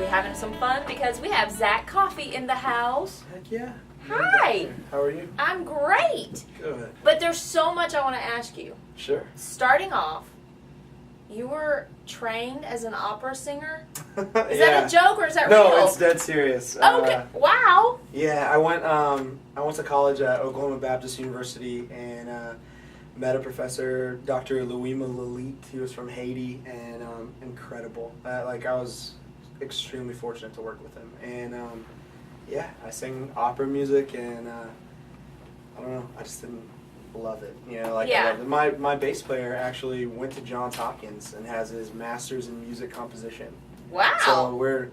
we having some fun because we have Zach Coffey in the house. Heck yeah. Hi. How are you? I'm great. Good. But there's so much I want to ask you. Sure. Starting off, you were trained as an opera singer? Is Yeah. that a joke or is that real? No, it's dead serious. Okay. Wow. Yeah, I went to college at Oklahoma Baptist University and met a professor, Dr. Louima Lalit. He was from Haiti and incredible. I was extremely fortunate to work with him. And yeah, I sing opera music and I don't know, I just didn't love it. I loved it. My bass player actually went to Johns Hopkins and has his master's in music composition. Wow. So we're,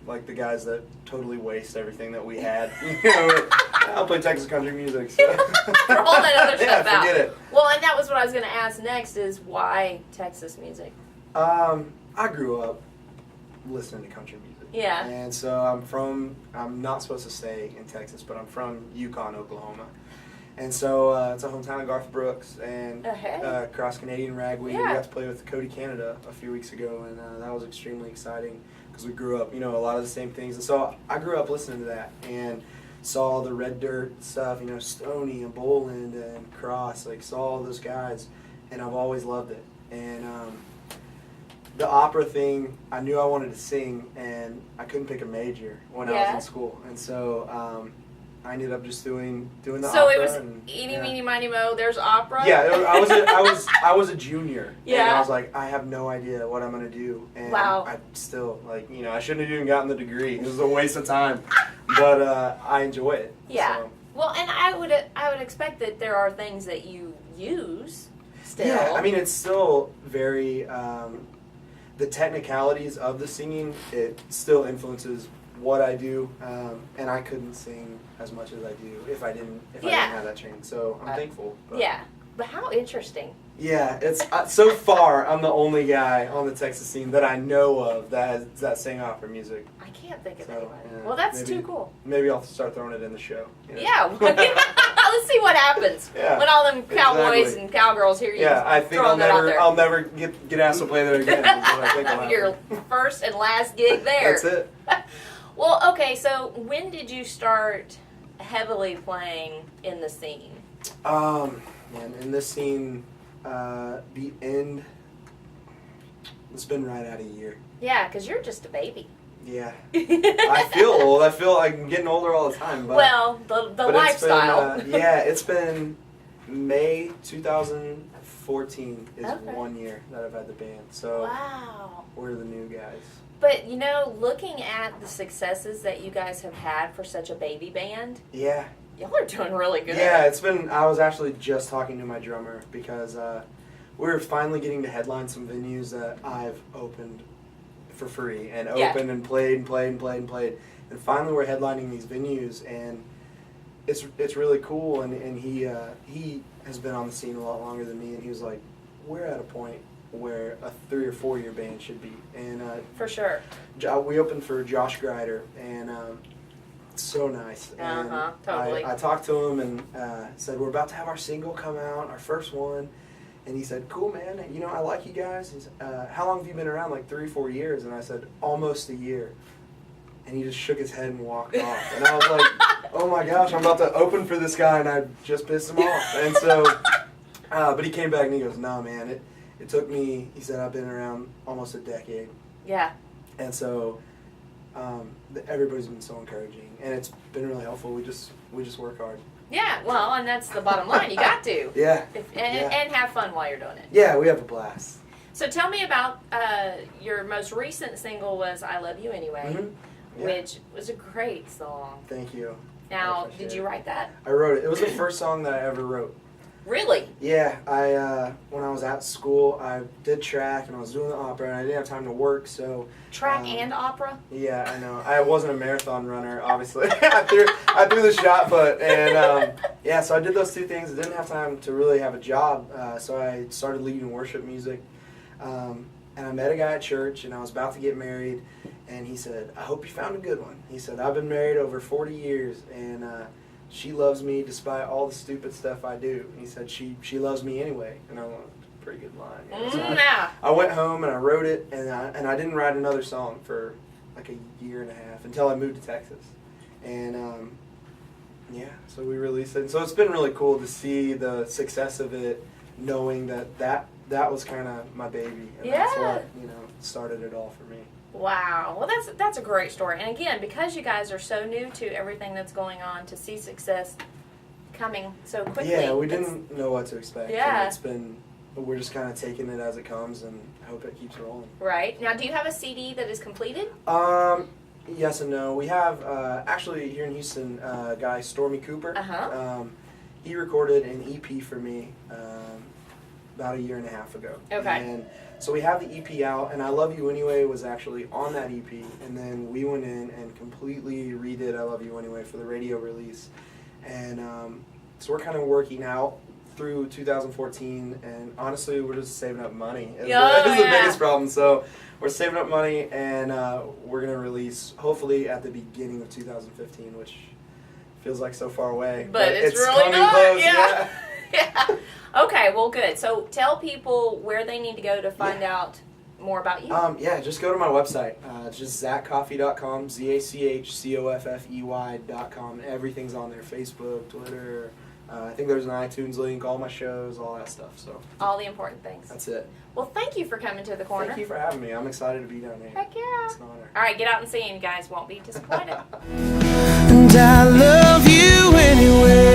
like the guys that totally waste everything that we had. I'll play Texas country music. So. For all that other stuff out. Forget it. Well, and that was what I was going to ask next is why Texas music? I grew up listening to country music. Yeah. And so I'm not supposed to stay in Texas, but I'm from Yukon, Oklahoma. And so it's a hometown of Garth Brooks and Cross Canadian Ragweed. Yeah. We got to play with Cody Canada a few weeks ago, and that was extremely exciting because we grew up, a lot of the same things. And so I grew up listening to that and saw the Red Dirt stuff, Stoney and Boland and Cross, saw all those guys, and I've always loved it. And the opera thing, I knew I wanted to sing, and I couldn't pick a major when I was in school. And so I ended up just doing the opera. So it was and, eeny, meeny, miny, mo, there's opera? Yeah, I was a junior. Yeah. And I was like, I have no idea what I'm going to do. And wow. I still, I shouldn't have even gotten the degree. It was a waste of time. But I enjoy it. Yeah. So. Well, and I would expect that there are things that you use still. Yeah, I mean, it's still very, the technicalities of the singing, it still influences what I do, and I couldn't sing as much as I do if I didn't have that training. So I'm thankful. But. Yeah, but how interesting. Yeah, it's so far I'm the only guy on the Texas scene that I know of that sing opera music. I can't think of So, anyone. yeah, Well, that's too cool. Maybe I'll start throwing it in the show. Yeah, let's see what happens when all them cowboys and cowgirls hear you. Yeah, I think I'll never get asked to play there again. I think your first and last gig there. That's it. Well, okay, so when did you start heavily playing in the scene? In this scene, the end, it's been right at a year. Yeah, because you're just a baby. Yeah. I feel old. I feel like I'm getting older all the time. But, well, the lifestyle. It's been May 2014 is 1 year that I've had the band. So wow. We're the new guys. But, looking at the successes that you guys have had for such a baby band, yeah, y'all are doing really good. Yeah, I was actually just talking to my drummer because we're finally getting to headline some venues that I've opened for free and opened and played and played and played and played. And finally we're headlining these venues, and it's really cool. And he has been on the scene a lot longer than me, and he was like, we're at a point where a 3 or 4 year band should be. And for sure. We opened for Josh Grider, and it's so nice. Totally. I talked to him and said, we're about to have our single come out, our first one. And he said, cool, man. I like you guys. He said, how long have you been around? Like 3 or 4 years. And I said, almost a year. And he just shook his head and walked off. And I was like, oh my gosh, I'm about to open for this guy, and I just pissed him off. And so, but he came back and he goes, no, man, it took me, he said, I've been around almost a decade. Yeah. And so everybody's been so encouraging, and it's been really helpful. We just work hard. Yeah, well, and that's the bottom line. You got to. Yeah. And have fun while you're doing it. Yeah, we have a blast. So tell me about your most recent single was I Love You Anyway, which was a great song. Thank you. Now, did you write that? I wrote it. It was the first song that I ever wrote. Really? Yeah, when I was at school, I did track and I was doing the opera, and I didn't have time to work, so track and opera. Yeah, I know. I wasn't a marathon runner, obviously. I threw the shot put, and so I did those two things. I didn't have time to really have a job, so I started leading worship music, and I met a guy at church, and I was about to get married, and he said, "I hope you found a good one." He said, "I've been married over 40 years, and she loves me despite all the stupid stuff I do." And he said, she loves me anyway. And I went, pretty good line. So I went home and I wrote it, and I didn't write another song for like a year and a half until I moved to Texas. And yeah, so we released it. And so it's been really cool to see the success of it, knowing that was kind of my baby. And that's what, started it all for me. Wow. Well, that's a great story. And again, because you guys are so new to everything that's going on, to see success coming so quickly. Yeah, we didn't know what to expect. Yeah. And we're just kind of taking it as it comes and hope it keeps rolling. Right. Now, do you have a CD that is completed? Yes and no. We have, actually, here in Houston, a guy, Stormy Cooper. Uh-huh. He recorded an EP for me about a year and a half ago. Okay. And so we have the EP out, and I Love You Anyway was actually on that EP, and then we went in and completely redid I Love You Anyway for the radio release. And so we're kind of working out through 2014, and honestly, we're just saving up money. It's the biggest problem. So we're saving up money, and we're going to release, hopefully, at the beginning of 2015, which feels like so far away. But it's really coming not. close. Yeah. Yeah. Okay, well, good. So tell people where they need to go to find out more about you. Yeah, just go to my website. It's just zachcoffey.com, ZACHCOFFEY.com. Everything's on there. Facebook, Twitter. I think there's an iTunes link, all my shows, all that stuff. So all the important things. That's it. Well, thank you for coming to the corner. Thank you for having me. I'm excited to be down here. Heck yeah. It's an honor. All right, get out and see him. You guys won't be disappointed. And I love you anyway.